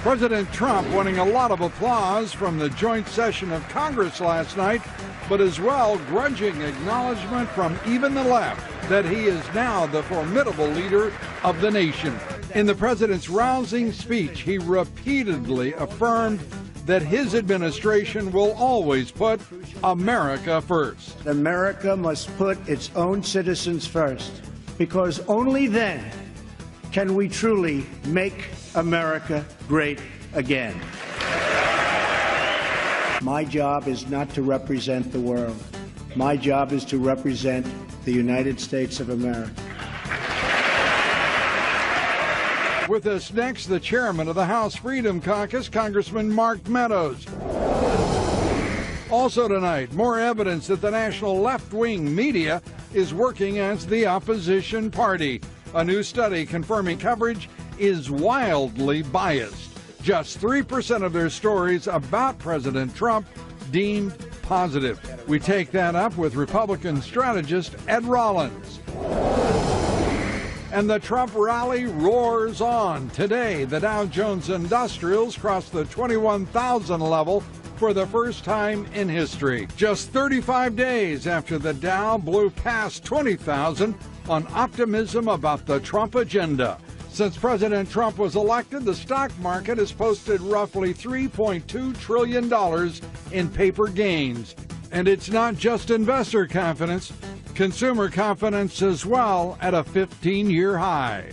President Trump winning a lot of applause from the joint session of Congress last night, but as well grudging acknowledgement from even the left that he is now the formidable leader of the nation. In the president's rousing speech, he repeatedly affirmed that his administration will always put America first. America must put its own citizens first, because only then can we truly make America great again. My job is not to represent the world. My job is to represent the United States of America. With us next, the chairman of the House Freedom Caucus, Congressman Mark Meadows. Also tonight, more evidence that the national left-wing media is working as the opposition party. A new study confirming coverage is wildly biased. Just 3% of their stories about President Trump deemed positive. We take that up with Republican strategist Ed Rollins. And the Trump rally roars on. Today, the Dow Jones Industrials crossed the 21,000 level for the first time in history. Just 35 days after the Dow blew past 20,000 on optimism about the Trump agenda. Since President Trump was elected, the stock market has posted roughly $3.2 trillion in paper gains. And it's not just investor confidence. Consumer confidence as well at a 15-year high.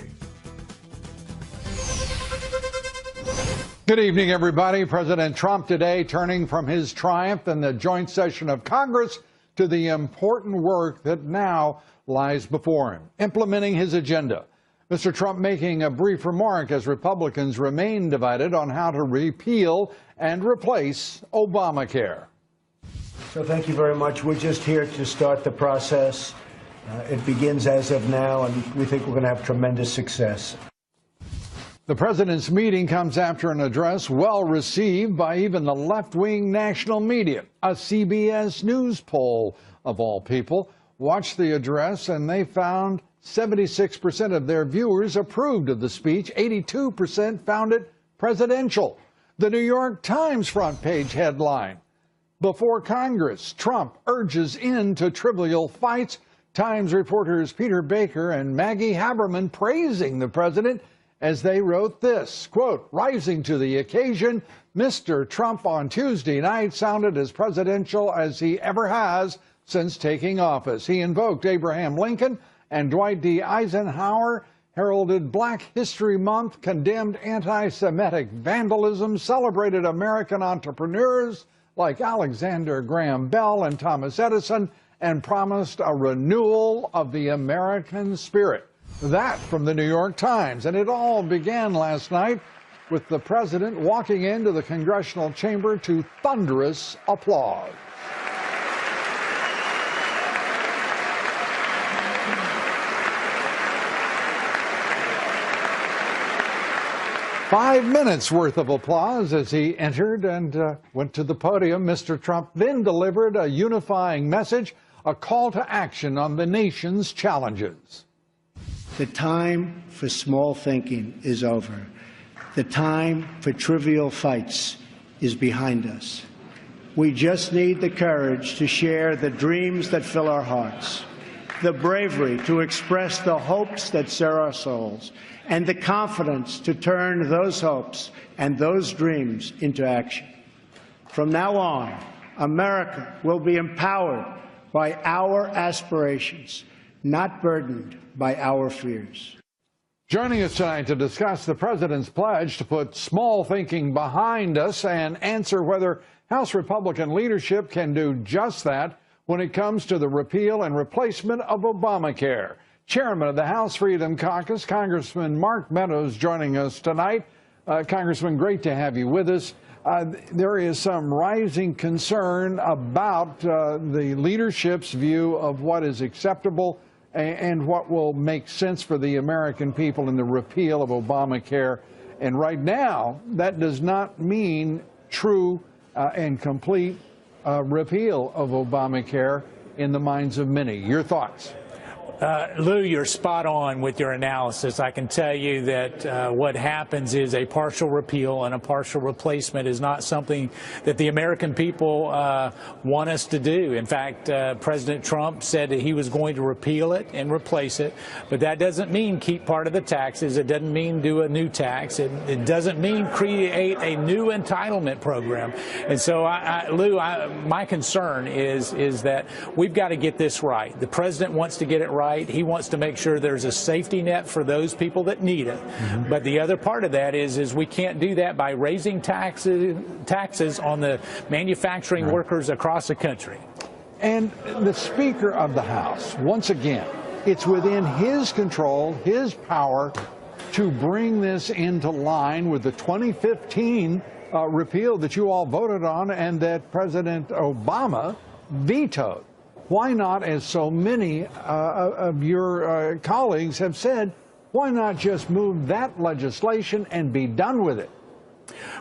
Good evening, everybody. President Trump today turning from his triumph in the joint session of Congress to the important work that now lies before him, implementing his agenda. Mr. Trump making a brief remark as Republicans remain divided on how to repeal and replace Obamacare. So thank you very much. We're just here to start the process. It begins as of now, and we think we're going to have tremendous success. The president's meeting comes after an address well received by even the left-wing national media. A CBS News poll, of all people, watched the address, and they found 76% of their viewers approved of the speech. 82% found it presidential. The New York Times front page headline: Before Congress, Trump urges end to trivial fights. Times reporters Peter Baker and Maggie Haberman praising the president as they wrote this, quote, rising to the occasion, Mr. Trump on Tuesday night sounded as presidential as he ever has since taking office. He invoked Abraham Lincoln and Dwight D. Eisenhower, heralded Black History Month, condemned anti-Semitic vandalism, celebrated American entrepreneurs like Alexander Graham Bell and Thomas Edison, and promised a renewal of the American spirit. That from the New York Times. And it all began last night with the president walking into the congressional chamber to thunderous applause. Five minutes worth of applause as he entered and went to the podium. Mr. Trump then delivered a unifying message, a call to action on the nation's challenges. The time for small thinking is over. The time for trivial fights is behind us. We just need the courage to share the dreams that fill our hearts, the bravery to express the hopes that stir our souls, and the confidence to turn those hopes and those dreams into action. From now on, America will be empowered by our aspirations, not burdened by our fears. Joining us tonight to discuss the president's pledge to put small thinking behind us and answer whether House Republican leadership can do just that when it comes to the repeal and replacement of Obamacare. Chairman of the House Freedom Caucus, Congressman Mark Meadows, joining us tonight. Congressman, great to have you with us. There is some rising concern about the leadership's view of what is acceptable and what will make sense for the American people in the repeal of Obamacare. And right now, that does not mean true and complete repeal of Obamacare in the minds of many. Your thoughts? Lou, you're spot on with your analysis. I can tell you that what happens is a partial repeal and a partial replacement is not something that the American people want us to do. In fact, President Trump said that he was going to repeal it and replace it, but that doesn't mean keep part of the taxes. It doesn't mean do a new tax. It doesn't mean create a new entitlement program. And so, Lou, my concern is that we've got to get this right. The president wants to get it right. He wants to make sure there's a safety net for those people that need it. Mm-hmm. But the other part of that is we can't do that by raising taxes on the manufacturing workers across the country. And the Speaker of the House, once again, it's within his control, his power, to bring this into line with the 2015 repeal that you all voted on and that President Obama vetoed. Why not, as so many of your colleagues have said, why not just move that legislation and be done with it?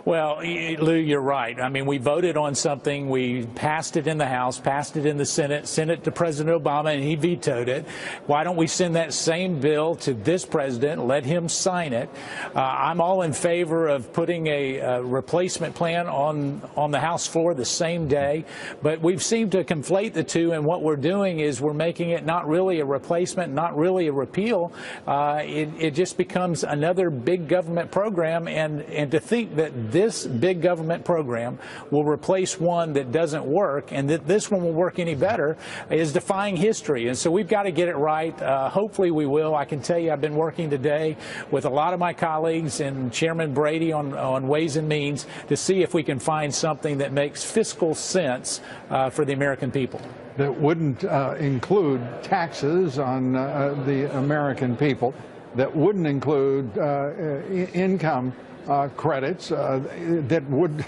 Well, Lou, you're right. I mean, we voted on something. We passed it in the House, passed it in the Senate, sent it to President Obama, and he vetoed it. Why don't we send that same bill to this president, let him sign it? I'm all in favor of putting a replacement plan on the House floor the same day, but we've seemed to conflate the two, and what we're doing is we're making it not really a replacement, not really a repeal. It just becomes another big government program, and to think that this big government program will replace one that doesn't work and that this one will work any better is defying history. And so we've got to get it right. Hopefully we will. I can tell you I've been working today with a lot of my colleagues and Chairman Brady on Ways and Means to see if we can find something that makes fiscal sense for the American people. That wouldn't include taxes on the American people, that wouldn't include income credits, that would,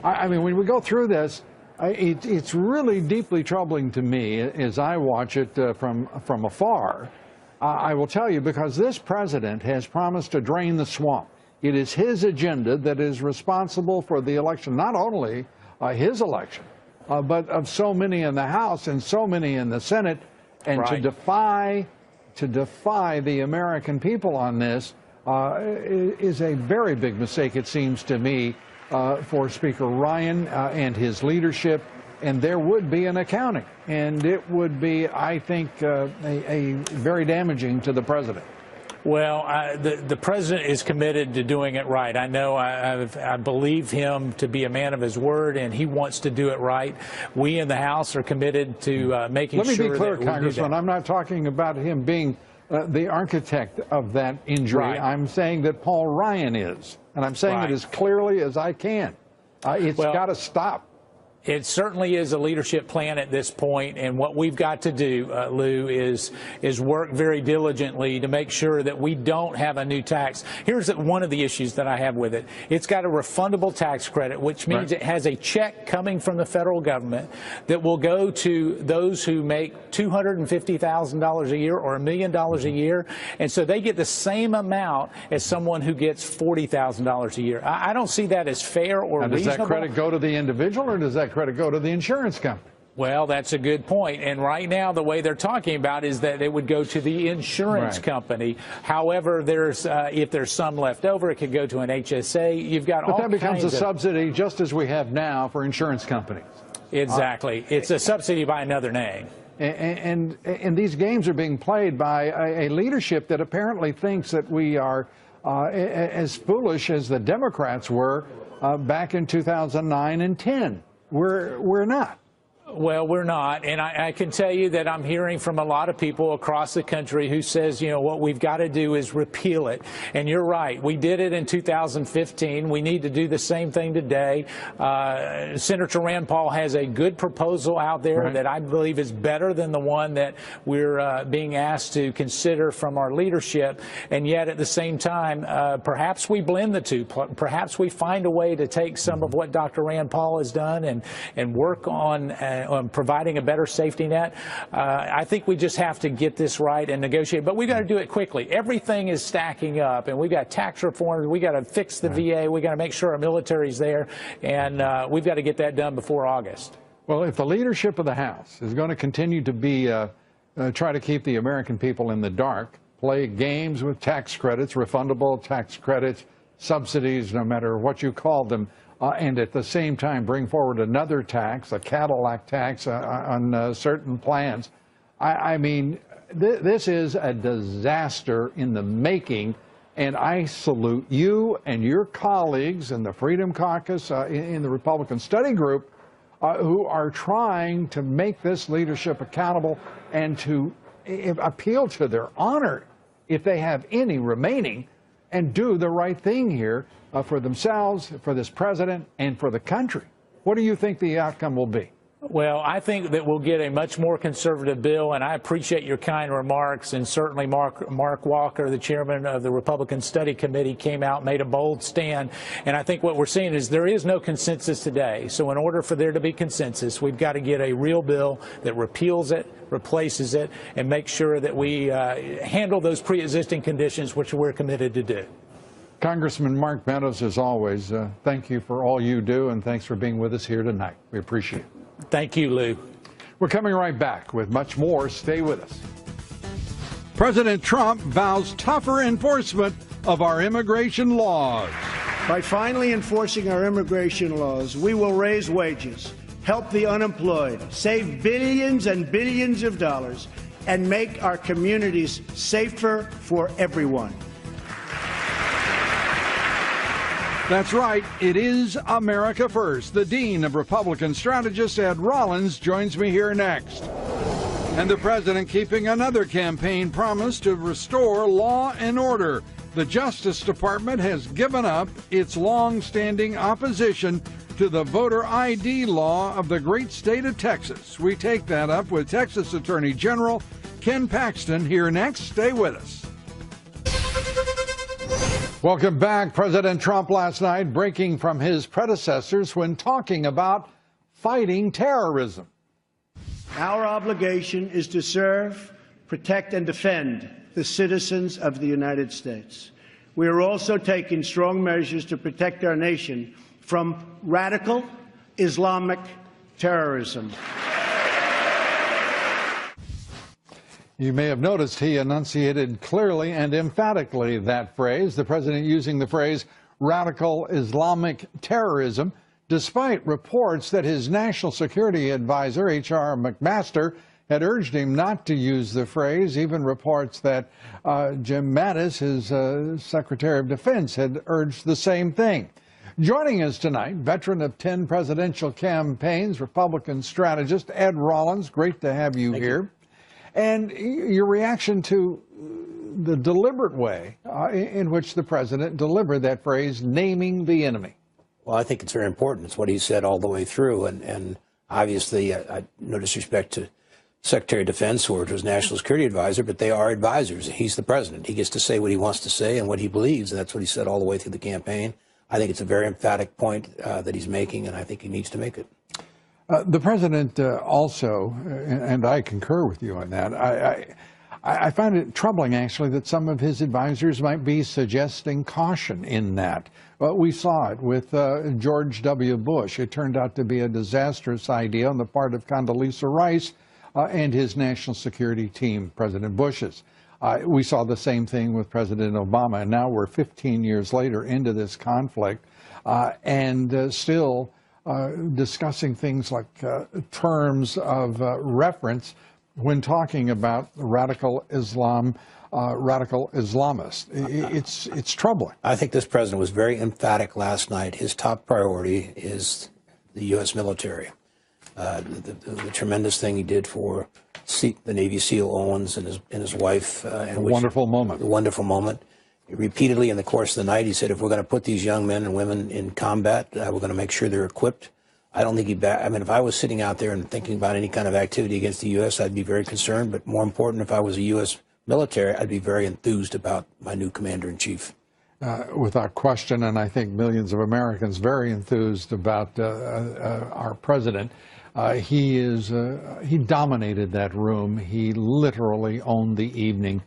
I mean, when we go through this, it's really deeply troubling to me as I watch it from afar. I will tell you, because this president has promised to drain the swamp. It is his agenda that is responsible for the election, not only his election, but of so many in the House and so many in the Senate. And right. to defy the American people on this is a very big mistake, it seems to me, for Speaker Ryan and his leadership. And there would be an accounting, and it would be, I think, a very damaging to the president. Well, the president is committed to doing it right. I know I believe him to be a man of his word, and he wants to do it right. We in the House are committed to making sure that Let me be clear, that Congressman, I'm not talking about him being the architect of that injury. Right. I'm saying that Paul Ryan is, and I'm saying it as clearly as I can. It's got to stop. It certainly is a leadership plan at this point, and what we've got to do, Lou, is work very diligently to make sure that we don't have a new tax. Here's one of the issues that I have with it. It's got a refundable tax credit, which means it has a check coming from the federal government that will go to those who make $250,000 a year or $1 million a year, and so they get the same amount as someone who gets $40,000 a year. I don't see that as fair or reasonable. Does that credit go to the individual, or does that credit go to the insurance company? Well, that's a good point. And right now, the way they're talking about is that it would go to the insurance company. However, if there's some left over, it could go to an HSA. You've got all kinds of... But that becomes a subsidy, just as we have now for insurance companies. Exactly. It's a subsidy by another name. And these games are being played by a leadership that apparently thinks that we are as foolish as the Democrats were back in 2009 and 10. We're not. Well, we're not. And I can tell you that I'm hearing from a lot of people across the country who says, you know, what we've got to do is repeal it. And you're right. We did it in 2015. We need to do the same thing today. Senator Rand Paul has a good proposal out there that I believe is better than the one that we're being asked to consider from our leadership. And yet at the same time, perhaps we blend the two. Perhaps we find a way to take some of what Dr. Rand Paul has done and work on providing a better safety net. I think we just have to get this right and negotiate, but we've got to do it quickly. Everything is stacking up, and we've got tax reform, we got to fix the VA, we got to make sure our military's there, and we've got to get that done before August. Well, if the leadership of the House is going to continue to be try to keep the American people in the dark, play games with tax credits, refundable tax credits, subsidies, no matter what you call them, and at the same time bring forward another tax, a Cadillac tax on certain plans. I mean, this is a disaster in the making, and I salute you and your colleagues in the Freedom Caucus, in the Republican Study Group, who are trying to make this leadership accountable and to appeal to their honor, if they have any remaining, and do the right thing here for themselves, for this president, and for the country. What do you think the outcome will be? Well, I think that we'll get a much more conservative bill, and I appreciate your kind remarks. And certainly Mark Walker, the chairman of the Republican Study Committee, came out, made a bold stand. And I think what we're seeing is there is no consensus today. So in order for there to be consensus, we've got to get a real bill that repeals it, replaces it, and make sure that we handle those pre-existing conditions, which we're committed to do. Congressman Mark Meadows, as always, thank you for all you do, and thanks for being with us here tonight. We appreciate it. Thank you, Lou. We're coming right back with much more. Stay with us. President Trump vows tougher enforcement of our immigration laws. By finally enforcing our immigration laws, we will raise wages, help the unemployed, save billions and billions of dollars, and make our communities safer for everyone. That's right. It is America First. The Dean of Republican Strategists, Ed Rollins, joins me here next. And the president keeping another campaign promise to restore law and order. The Justice Department has given up its long-standing opposition to the voter ID law of the great state of Texas. We take that up with Texas Attorney General Ken Paxton here next. Stay with us. Welcome back. President Trump last night breaking from his predecessors when talking about fighting terrorism. Our obligation is to serve, protect, and defend the citizens of the United States. We are also taking strong measures to protect our nation from radical Islamic terrorism. You may have noticed he enunciated clearly and emphatically that phrase, the president using the phrase radical Islamic terrorism, despite reports that his national security advisor, H.R. McMaster, had urged him not to use the phrase, even reports that Jim Mattis, his Secretary of Defense, had urged the same thing. Joining us tonight, veteran of 10 presidential campaigns, Republican strategist Ed Rollins. Great to have you here. And your reaction to the deliberate way in which the president delivered that phrase, naming the enemy. Well, I think it's very important. It's what he said all the way through. And obviously, no disrespect to Secretary of Defense or to his National Security Advisor, but they are advisors. He's the president. He gets to say what he wants to say and what he believes. And that's what he said all the way through the campaign. I think it's a very emphatic point that he's making, and I think he needs to make it. The president also, and I concur with you on that, I find it troubling, actually, that some of his advisors might be suggesting caution in that. We saw it with George W. Bush. It turned out to be a disastrous idea on the part of Condoleezza Rice and his national security team, President Bush's. We saw the same thing with President Obama, and now we're 15 years later into this conflict, and still discussing things like terms of reference when talking about radical Islam, radical Islamists. It's troubling. I think this president was very emphatic last night. His top priority is the U.S. military. The tremendous thing he did for the Navy SEAL Owens and his wife. A wonderful moment. A wonderful moment. Repeatedly in the course of the night, he said, if we're going to put these young men and women in combat, we're going to make sure they're equipped. I don't think I mean, if I was sitting out there and thinking about any kind of activity against the U.S., I'd be very concerned. But more important, if I was a U.S. military, I'd be very enthused about my new commander-in-chief. Without question, and I think millions of Americans very enthused about our president. He dominated that room. He literally owned the evening.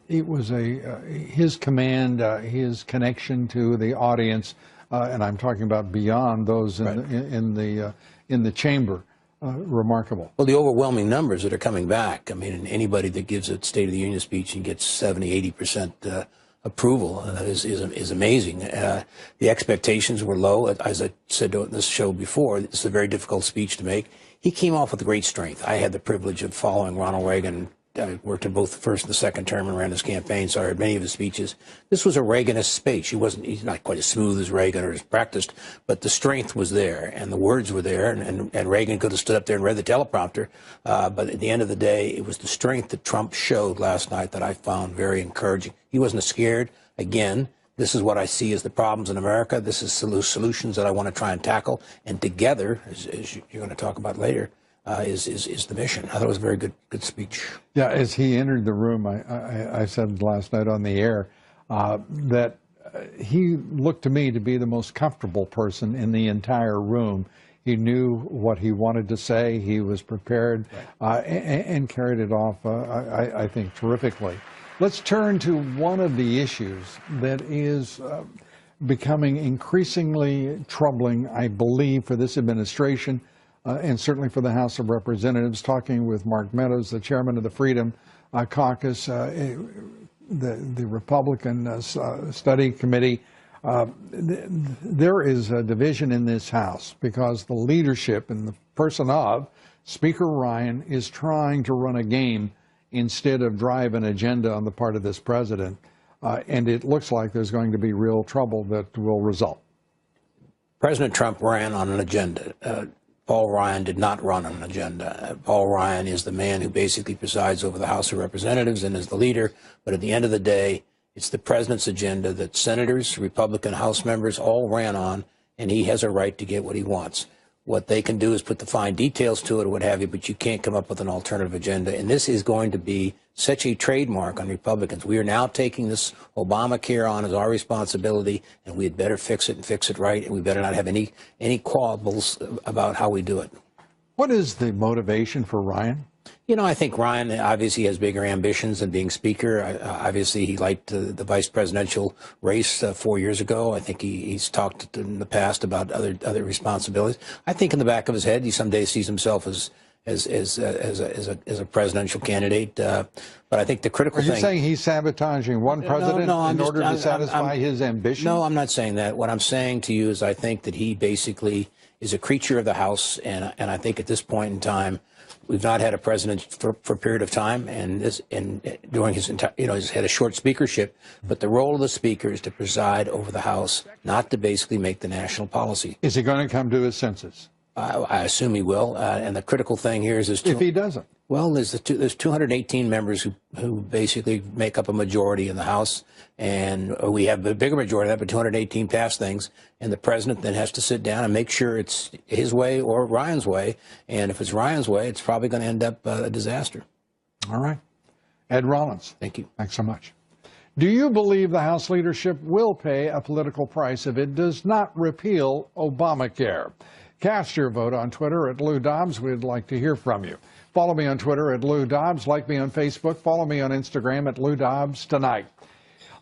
It was his command, his connection to the audience, and I'm talking about beyond those in the chamber, remarkable. Well, the overwhelming numbers that are coming back, I mean, anybody that gives a State of the Union speech and gets 70, 80% approval is amazing. The expectations were low. As I said on this show before, it's a very difficult speech to make. He came off with great strength. I had the privilege of following Ronald Reagan. I worked in both the first and the second term and ran his campaign, so I heard many of his speeches. This was a Reaganist speech. He's not quite as smooth as Reagan or as practiced, but the strength was there and the words were there, and Reagan could have stood up there and read the teleprompter. But at the end of the day, it was the strength that Trump showed last night that I found very encouraging. He wasn't scared. Again, this is what I see as the problems in America. This is solutions that I want to try and tackle. And together, as you're going to talk about later, is the mission. I thought it was a very good speech. Yeah, as he entered the room, I said last night on the air that he looked to me to be the most comfortable person in the entire room. He knew what he wanted to say. He was prepared, right, and carried it off, I think, terrifically. Let's turn to one of the issues that is becoming increasingly troubling, I believe, for this administration, and certainly for the House of Representatives. Talking with Mark Meadows, the chairman of the Freedom Caucus, the Republican Study Committee, there is a division in this House because the leadership in the person of Speaker Ryan is trying to run a game instead of drive an agenda on the part of this president. And it looks like there's going to be real trouble that will result. President Trump ran on an agenda. Paul Ryan did not run on an agenda. Paul Ryan is the man who basically presides over the House of Representatives and is the leader. But at the end of the day, it's the president's agenda that senators, Republican House members all ran on, and he has a right to get what he wants. What they can do is put the fine details to it or what have you, but you can't come up with an alternative agenda. And this is going to be such a trademark on Republicans. We are now taking this Obamacare on as our responsibility, and we had better fix it and fix it right, and we better not have any quibbles about how we do it. What is the motivation for Ryan? You know, I think Ryan obviously has bigger ambitions than being Speaker. Obviously, he liked the vice presidential race 4 years ago. I think he's talked in the past about other responsibilities. I think in the back of his head, he someday sees himself as a presidential candidate. But I think the critical thing... Are you saying he's sabotaging one president in order to satisfy his ambition? No, I'm not saying that. What I'm saying to you is I think that he basically is a creature of the House, and I think at this point in time, we've not had a president for a period of time, and during his entire, he's had a short speakership. But the role of the speaker is to preside over the House, not to basically make the national policy. Is he going to come to his senses? I assume he will. And the critical thing here is if he doesn't. Well, there's 218 members who basically make up a majority in the House, and we have a bigger majority of that, but 218 pass things, and the president then has to sit down and make sure it's his way or Ryan's way, and if it's Ryan's way, it's probably going to end up a disaster. All right. Ed Rollins. Thank you. Thanks so much. Do you believe the House leadership will pay a political price if it does not repeal Obamacare? Cast your vote on Twitter at Lou Dobbs. We'd like to hear from you. Follow me on Twitter at Lou Dobbs. Like me on Facebook. Follow me on Instagram at Lou Dobbs Tonight.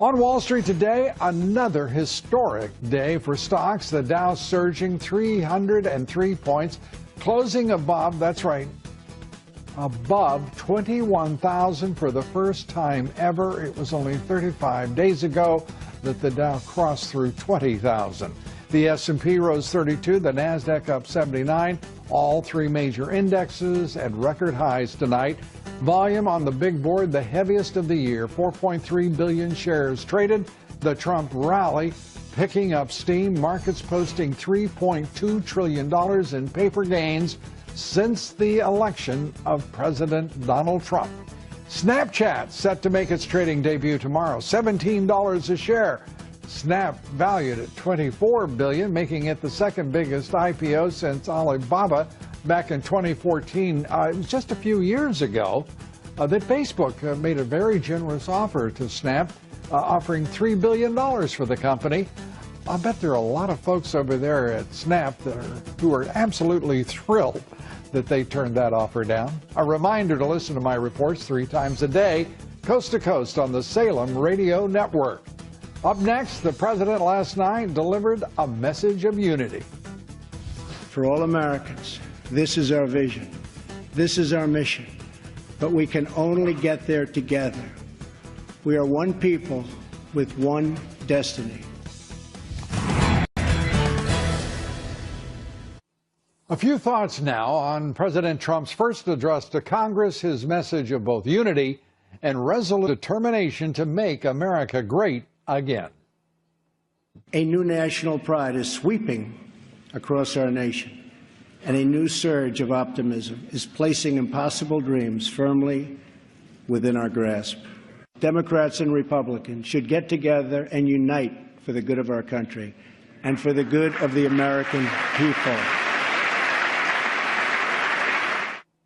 On Wall Street today, another historic day for stocks. The Dow surging 303 points, closing above, that's right, above 21,000 for the first time ever. It was only 35 days ago that the Dow crossed through 20,000. The S&P rose 32, the Nasdaq up 79. All three major indexes at record highs tonight. Volume on the big board, the heaviest of the year, 4.3 billion shares traded. The Trump rally picking up steam, markets posting $3.2 trillion in paper gains since the election of President Donald Trump. Snapchat set to make its trading debut tomorrow, $17 a share. Snap valued at $24 billion, making it the second biggest IPO since Alibaba back in 2014. It was just a few years ago that Facebook made a very generous offer to Snap, offering $3 billion for the company. I bet there are a lot of folks over there at Snap who are absolutely thrilled that they turned that offer down. A reminder to listen to my reports 3 times a day, coast to coast on the Salem Radio Network. Up next, the president last night delivered a message of unity. For all Americans, This is our vision. This is our mission. But we can only get there together. We are one people with one destiny. A few thoughts now on President Trump's first address to Congress, his message of both unity and resolute determination to make America great again. A new national pride is sweeping across our nation, and a new surge of optimism is placing impossible dreams firmly within our grasp. Democrats and Republicans should get together and unite for the good of our country and for the good of the American people.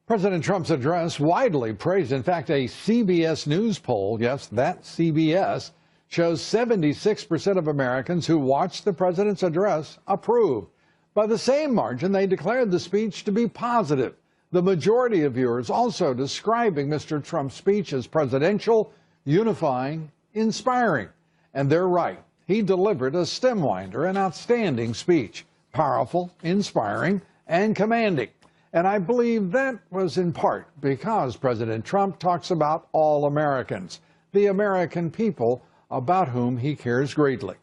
President Trump's address widely praised. In fact, a CBS News poll, yes, that CBS, shows 76% of Americans who watched the president's address approved. By the same margin, they declared the speech to be positive. The majority of viewers also describing Mr. Trump's speech as presidential, unifying, inspiring. And they're right. He delivered a stem-winder, an outstanding speech, powerful, inspiring, and commanding. And I believe that was in part because President Trump talks about all Americans, the American people about whom he cares greatly.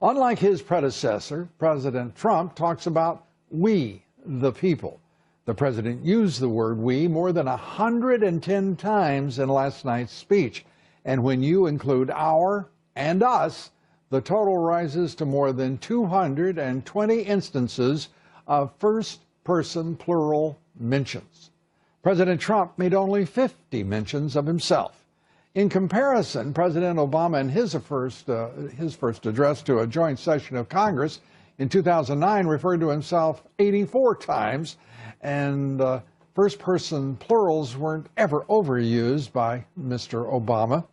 Unlike his predecessor, President Trump talks about we, the people. The president used the word we more than 110 times in last night's speech. And when you include our and us, the total rises to more than 220 instances of first-person plural mentions. President Trump made only 50 mentions of himself. In comparison, President Obama in his first address to a joint session of Congress in 2009 referred to himself 84 times, and first-person plurals weren't ever overused by Mr. Obama.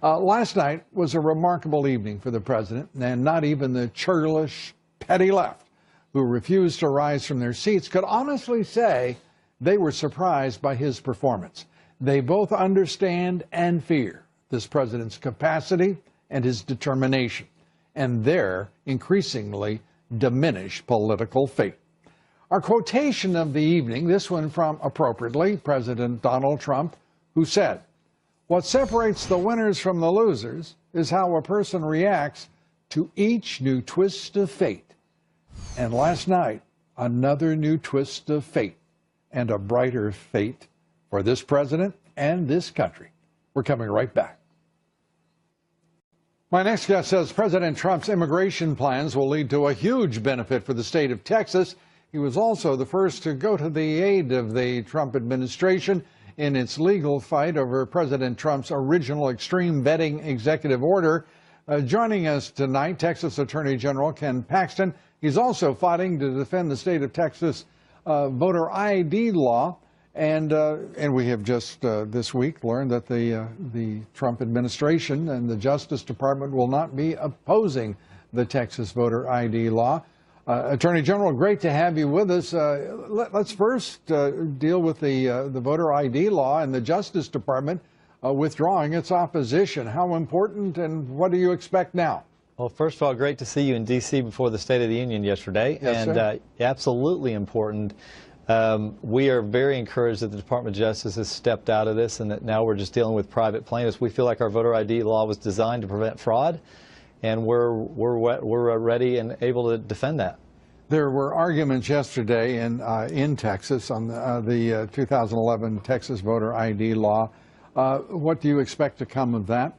Last night was a remarkable evening for the president, and not even the churlish, petty left, who refused to rise from their seats, could honestly say they were surprised by his performance. They both understand and fear this president's capacity and his determination, and their increasingly diminished political fate. Our quotation of the evening, this one from, appropriately, President Donald Trump, who said, "What separates the winners from the losers is how a person reacts to each new twist of fate." And last night, another new twist of fate and a brighter fate for this president and this country. We're coming right back. My next guest says President Trump's immigration plans will lead to a huge benefit for the state of Texas. He was also the first to go to the aid of the Trump administration in its legal fight over President Trump's original extreme vetting executive order. Joining us tonight, Texas Attorney General Ken Paxton. He's also fighting to defend the state of Texas voter ID law. And we have just this week learned that the Trump administration and the Justice Department will not be opposing the Texas voter ID law. Attorney General, great to have you with us. Let's first deal with the voter ID law and the Justice Department withdrawing its opposition. How important, and what do you expect now? Well, first of all, great to see you in D.C. before the State of the Union yesterday. Yes, and absolutely important. We are very encouraged that the Department of Justice has stepped out of this and that now we're just dealing with private plaintiffs. We feel like our voter ID law was designed to prevent fraud, and we're ready and able to defend that. There were arguments yesterday in Texas on the 2011 Texas voter ID law. What do you expect to come of that?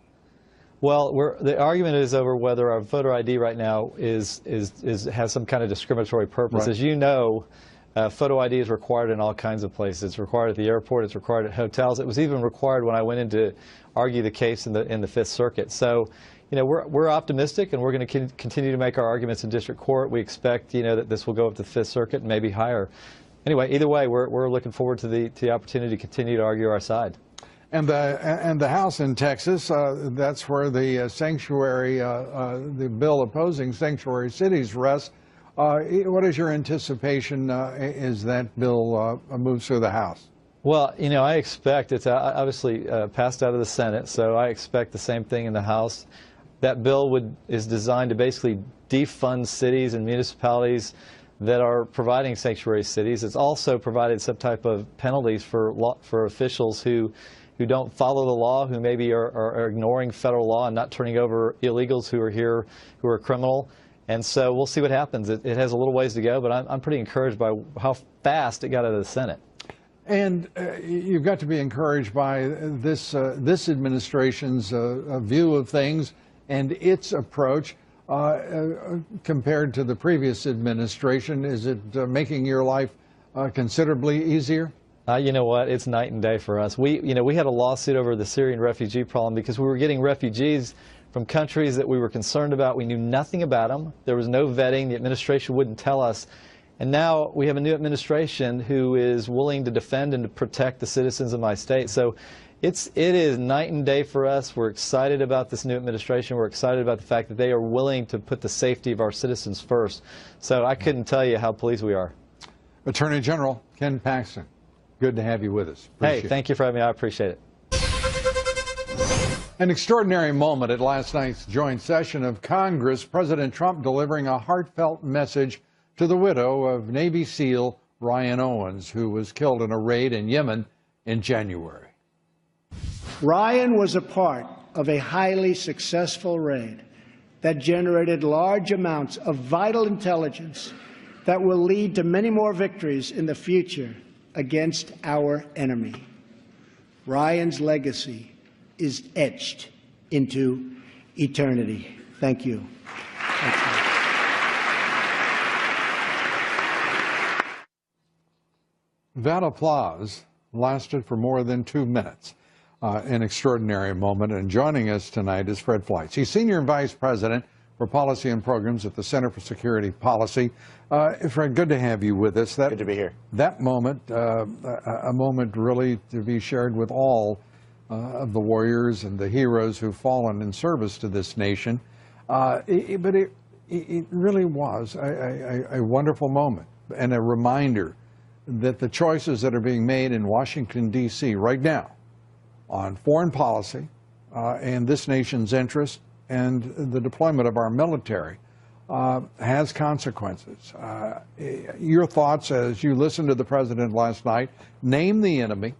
Well, the argument is over whether our voter ID right now has some kind of discriminatory purpose. Right. As you know, photo ID is required in all kinds of places. It's required at the airport. It's required at hotels. It was even required when I went in to argue the case in the Fifth Circuit. So, you know, we're optimistic, and we're going to continue to make our arguments in district court. We expect, you know, that this will go up to the Fifth Circuit and maybe higher. Anyway, either way, we're looking forward to the opportunity to continue to argue our side. And the House in Texas, that's where the sanctuary, the bill opposing sanctuary cities rests. What is your anticipation as that bill moves through the House? Well, you know, I expect it's obviously passed out of the Senate, so I expect the same thing in the House. That bill is designed to basically defund cities and municipalities that are providing sanctuary cities. It's also provided some type of penalties for officials who don't follow the law, who maybe are ignoring federal law and not turning over illegals who are here, who are criminal. And so we'll see what happens. It has a little ways to go, but I'm pretty encouraged by how fast it got out of the Senate. And you've got to be encouraged by this administration's view of things and its approach compared to the previous administration. Is it making your life considerably easier? You know what? It's night and day for us. We had a lawsuit over the Syrian refugee problem because we were getting refugees from countries that we were concerned about. We knew nothing about them. There was no vetting. The administration wouldn't tell us. And now we have a new administration who is willing to defend and to protect the citizens of my state. So it is night and day for us. We're excited about this new administration. We're excited about the fact that they are willing to put the safety of our citizens first. So I couldn't tell you how pleased we are. Attorney General Ken Paxton, good to have you with us. Appreciate Hey, thank you for having me. I appreciate it. An extraordinary moment at last night's joint session of Congress, President Trump delivering a heartfelt message to the widow of Navy SEAL Ryan Owens, who was killed in a raid in Yemen in January. Ryan was a part of a highly successful raid that generated large amounts of vital intelligence that will lead to many more victories in the future against our enemy. Ryan's legacy is etched into eternity. Thank you. Thank you. That applause lasted for more than 2 minutes. An extraordinary moment. And joining us tonight is Fred Fleitz. He's Senior Vice President for Policy and Programs at the Center for Security Policy. Fred, good to have you with us. Good to be here. That moment, a moment really to be shared with all of the warriors and the heroes who've fallen in service to this nation. But it really was a wonderful moment and a reminder that the choices that are being made in Washington, D.C. right now on foreign policy and this nation's interest and the deployment of our military has consequences. Your thoughts as you listened to the president last night, name the enemy,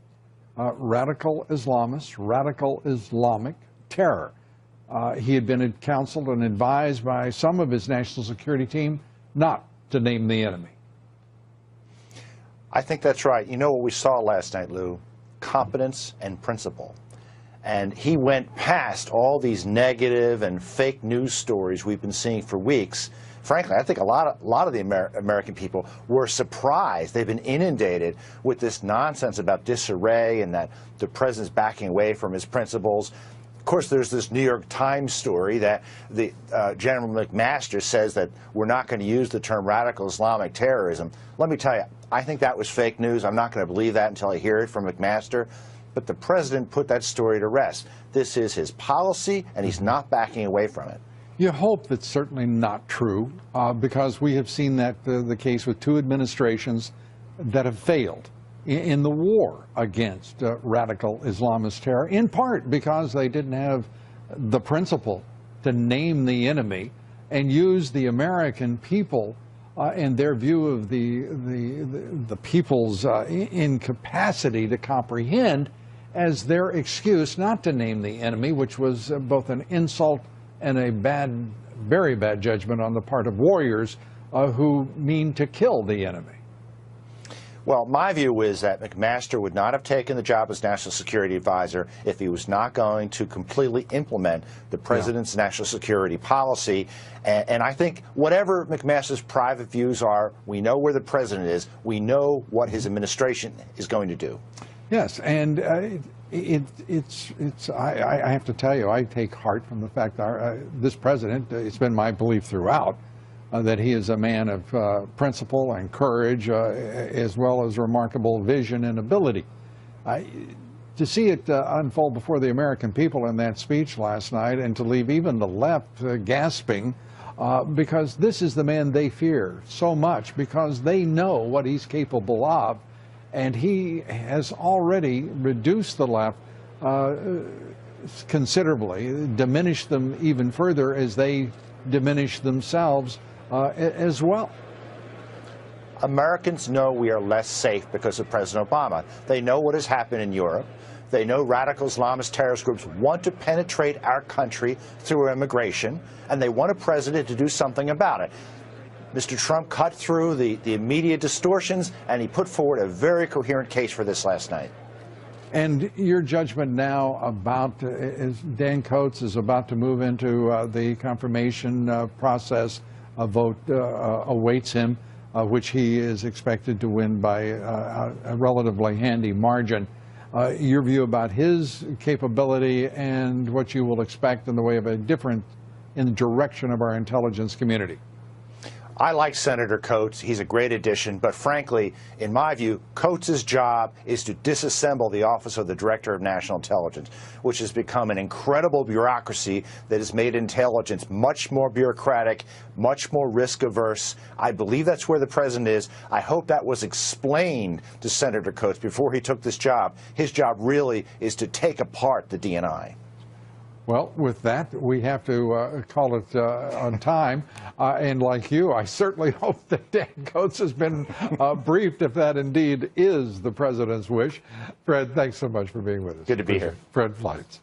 radical Islamists, radical Islamic terror. He had been counseled and advised by some of his national security team not to name the enemy. I think that's right. You know what we saw last night, Lou? Competence and principle. And he went past all these negative and fake news stories we've been seeing for weeks. Frankly, I think a lot of the American people were surprised. They've been inundated with this nonsense about disarray and that the president's backing away from his principles. Of course, there's this New York Times story that the General McMaster says that we're not going to use the term radical Islamic terrorism. Let me tell you, I think that was fake news. I'm not going to believe that until I hear it from McMaster. But the president put that story to rest. This is his policy, and he's not backing away from it. You hope that's certainly not true, because we have seen that the case with two administrations that have failed in the war against radical Islamist terror, in part because they didn't have the principle to name the enemy and use the American people and their view of the people's incapacity to comprehend as their excuse not to name the enemy, which was both an insult and a very bad judgment on the part of warriors who mean to kill the enemy. Well, my view is that McMaster would not have taken the job as National Security Advisor if he was not going to completely implement the president's national security policy. And I think whatever McMaster's private views are, we know where the president is. We know what his administration is going to do. Yes, and I have to tell you, I take heart from the fact that this president, it's been my belief throughout, that he is a man of principle and courage, as well as remarkable vision and ability. To see it unfold before the American people in that speech last night, and to leave even the left gasping, because this is the man they fear so much, because they know what he's capable of, and he has already reduced the left considerably, diminished them even further as they diminish themselves as well. Americans know we are less safe because of President Obama. They know what has happened in Europe. They know radical Islamist terrorist groups want to penetrate our country through immigration, and they want a president to do something about it. Mr. Trump cut through the media distortions, and he put forward a very coherent case for this last night. And your judgment now about Dan Coates is about to move into the confirmation process. A vote awaits him, which he is expected to win by a relatively handy margin. Your view about his capability and what you will expect in the way of a different in the direction of our intelligence community. I like Senator Coates. He's a great addition. But frankly, in my view, Coates' job is to disassemble the Office of the Director of National Intelligence, which has become an incredible bureaucracy that has made intelligence much more bureaucratic, much more risk-averse. I believe that's where the president is. I hope that was explained to Senator Coates before he took this job. His job really is to take apart the DNI. Well, with that, we have to call it on time. And like you, I certainly hope that Dan Coates has been briefed if that indeed is the president's wish. Fred, thanks so much for being with us. Good to be here. Fred Flights.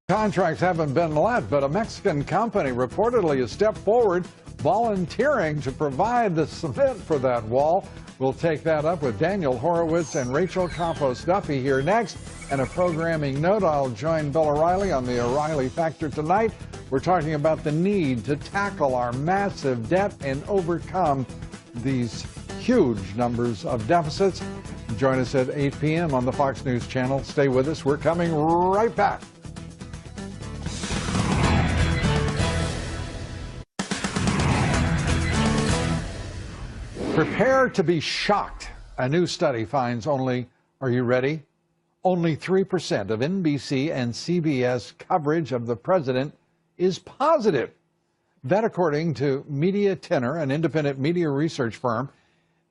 Contracts haven't been let, but a Mexican company reportedly has stepped forward volunteering to provide the cement for that wall. We'll take that up with Daniel Horowitz and Rachel Campos-Duffy here next. And a programming note, I'll join Bill O'Reilly on the O'Reilly Factor tonight. We're talking about the need to tackle our massive debt and overcome these huge numbers of deficits. Join us at 8 p.m. on the Fox News Channel. Stay with us. We're coming right back. Prepare to be shocked. A new study finds only, are you ready? Only 3% of NBC and CBS coverage of the president is positive. That according to Media Tenor, an independent media research firm.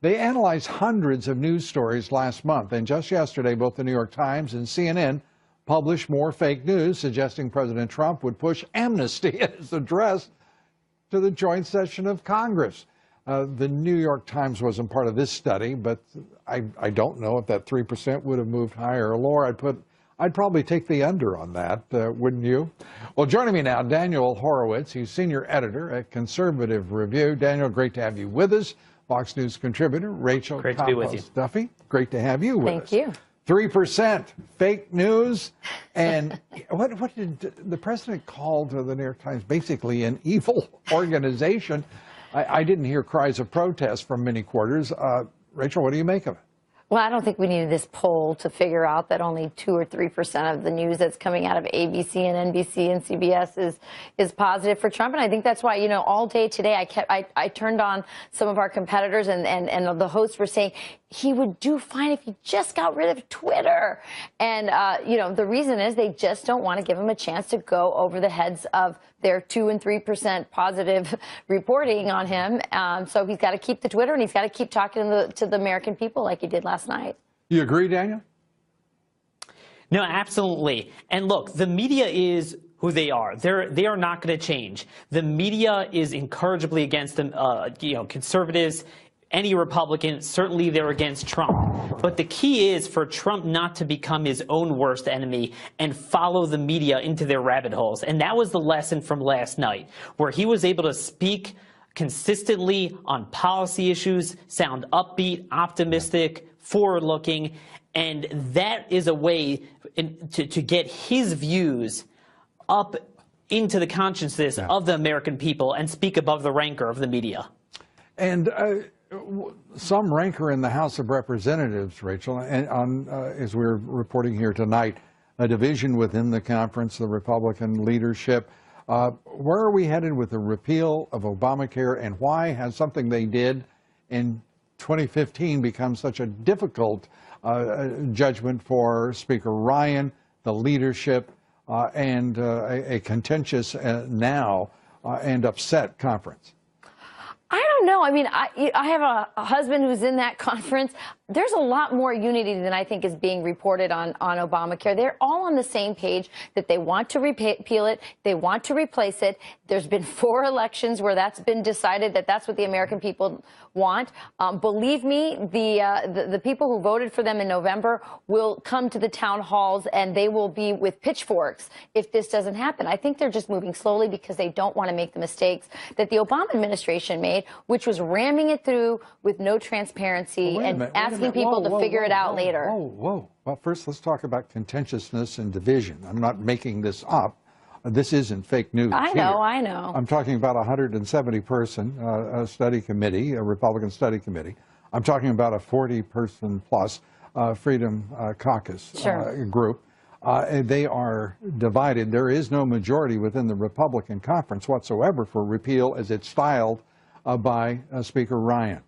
They analyzed hundreds of news stories last month, and just yesterday, both the New York Times and CNN published more fake news suggesting President Trump would push amnesty in his address to the joint session of Congress. The New York Times wasn't part of this study, but I don't know if that 3% would have moved higher or lower. I'd probably take the under on that, wouldn't you? Well, joining me now, Daniel Horowitz. He's senior editor at Conservative Review. Daniel, great to have you with us. Fox News contributor Rachel Campos-Duffy. Great to have you with us. Thank you. 3% fake news. And what did the president call to the New York Times? Basically an evil organization. I didn't hear cries of protest from many quarters. Rachel, what do you make of it? Well, I don't think we needed this poll to figure out that only 2 or 3% of the news that's coming out of ABC and NBC and CBS is positive for Trump. And I think that's why, you know, all day today I turned on some of our competitors and the hosts were saying he would do fine if he just got rid of Twitter. And, you know, the reason is they just don't want to give him a chance to go over the heads of their 2 and 3% positive reporting on him. So he's got to keep the Twitter and he's got to keep talking to the American people like he did last night. You agree, Daniel? No, absolutely. And look, the media is who they are. They are not going to change. The media is incorrigibly against them, conservatives. Any Republican, certainly they're against Trump. But the key is for Trump not to become his own worst enemy and follow the media into their rabbit holes. And that was the lesson from last night, where he was able to speak consistently on policy issues, sound upbeat, optimistic, forward-looking. And that is a way to get his views up into the consciousness of the American people and speak above the rancor of the media. And some rancor in the House of Representatives, Rachel, and as we're reporting here tonight, a division within the conference, the Republican leadership. Where are we headed with the repeal of Obamacare, and why has something they did in 2015 become such a difficult judgment for Speaker Ryan, the leadership, and a contentious now and upset conference? I don't know. I mean, I have a husband who's in that conference. There's a lot more unity than I think is being reported on Obamacare. They're all on the same page that they want to repeal it. They want to replace it. There's been 4 elections where that's been decided that that's what the American people want. Believe me, the people who voted for them in November will come to the town halls and they will be with pitchforks if this doesn't happen. I think they're just moving slowly because they don't want to make the mistakes that the Obama administration made, which was ramming it through with no transparency and asking people to figure it out later. Whoa. Well, first, let's talk about contentiousness and division. I'm not making this up. This isn't fake news. I know. I'm talking about a 170-person study committee, a Republican study committee. I'm talking about a 40-person plus Freedom Caucus group. They are divided. There is no majority within the Republican conference whatsoever for repeal as it's styled by Speaker Ryan.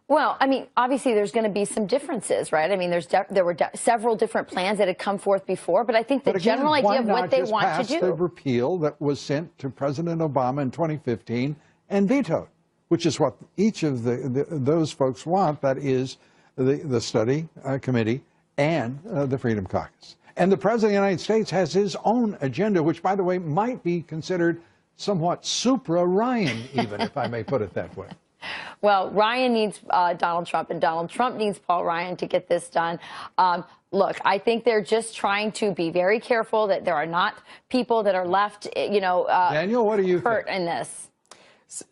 Well, I mean, obviously there's going to be some differences, right? I mean, there were several different plans that had come forth before, but I think the general idea of what they want to do. The repeal that was sent to President Obama in 2015 and vetoed, which is what each of those folks want. That is the study committee and the Freedom Caucus. And the President of the United States has his own agenda, which, by the way, might be considered somewhat supra-Ryan, even, if I may put it that way. Well, Ryan needs Donald Trump, and Donald Trump needs Paul Ryan to get this done. Look, I think they're just trying to be very careful that there are not people that are left, Daniel, what do you hurt think? in this.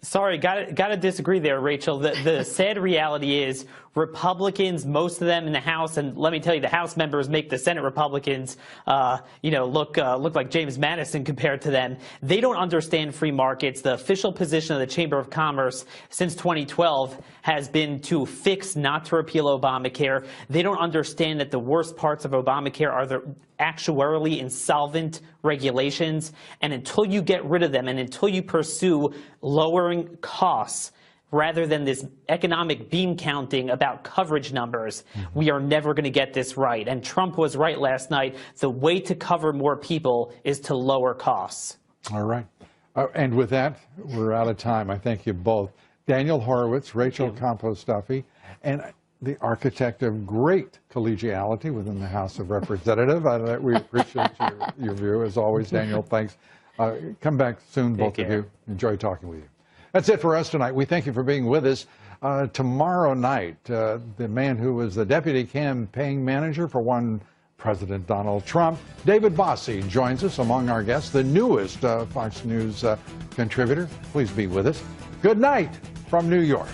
Sorry, gotta disagree there, Rachel. The sad reality is Republicans, most of them in the House, and let me tell you, the House members make the Senate Republicans, look like James Madison compared to them. They don't understand free markets. The official position of the Chamber of Commerce since 2012 has been to fix, not to repeal Obamacare. They don't understand that the worst parts of Obamacare are the actuarially insolvent regulations, and until you get rid of them and until you pursue lowering costs rather than this economic bean counting about coverage numbers, we are never going to get this right. And Trump was right last night. The way to cover more people is to lower costs. All right. And with that, we're out of time. I thank you both. Daniel Horowitz, Rachel Campos-Duffy, and the architect of great collegiality within the House of Representatives. We appreciate your view. As always, Daniel, thanks. Come back soon, both of you. Enjoy talking with you. That's it for us tonight. We thank you for being with us. Tomorrow night, the man who was the deputy campaign manager for one President Donald Trump, David Bossie, joins us among our guests, the newest Fox News contributor. Please be with us. Good night from New York.